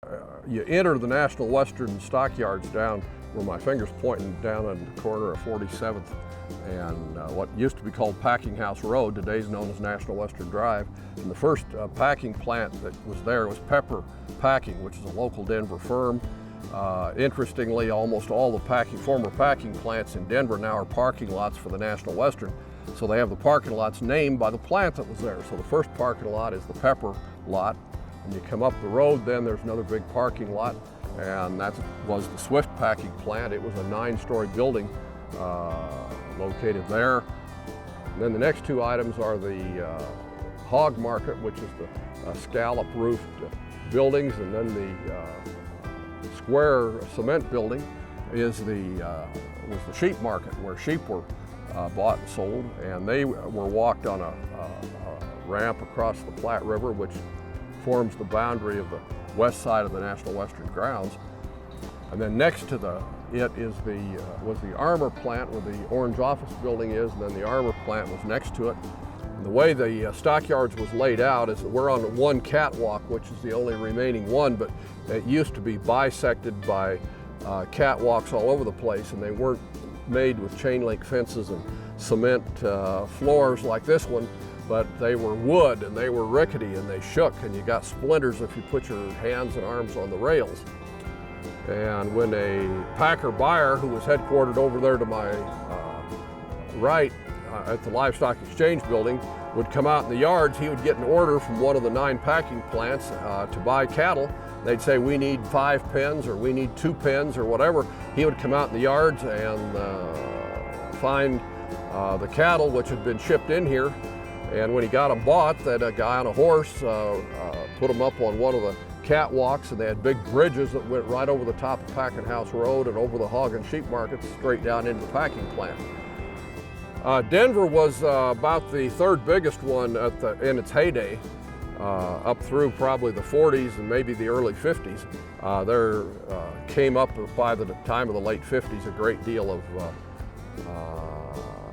You enter the National Western Stockyards down where my finger's pointing down on the corner of 47th and what used to be called Packing House Road, today is known as National Western Drive. And the first packing plant that was there was Pepper Packing, which is a local Denver firm. Interestingly, almost all the former packing plants in Denver now are parking lots for the National Western. So they have the parking lots named by the plant that was there. So the first parking lot is the Pepper lot. And you come up the road, then there's another big parking lot, and that was the Swift packing plant. It was a 9-story building located there. And then the next two items are the hog market, which is the scallop-roofed buildings, and then the square cement building is was the sheep market, where sheep were bought and sold, and they were walked on a ramp across the Platte River, which forms the boundary of the west side of the National Western grounds. And then next to it was the armor plant, where the orange office building is, and then the armor plant was next to it. And the way the Stockyards was laid out is that we're on one catwalk, which is the only remaining one, but it used to be bisected by catwalks all over the place, and they weren't made with chain link fences and cement floors like this one, but they were wood and they were rickety and they shook, and you got splinters if you put your hands and arms on the rails. And when a packer buyer who was headquartered over there to my right at the Livestock Exchange building would come out in the yards, he would get an order from one of the 9 packing plants to buy cattle. They'd say, we need 5 pens or we need 2 pens or whatever. He would come out in the yards and find the cattle which had been shipped in here. And when he got them bought, that a guy on a horse put them up on one of the catwalks, and they had big bridges that went right over the top of Packing House Road and over the hog and sheep markets straight down into the packing plant. Denver was about the 3rd biggest one in its heyday, up through probably the 40s and maybe the early 50s. There came up by the time of the late 50s a great deal of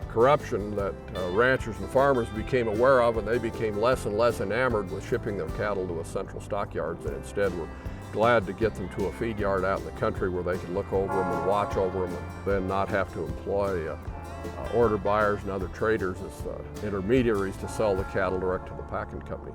corruption that ranchers and farmers became aware of, and they became less and less enamored with shipping their cattle to a central stockyards, and instead were glad to get them to a feed yard out in the country where they could look over them and watch over them, and then not have to employ order buyers and other traders as intermediaries to sell the cattle direct to the packing company.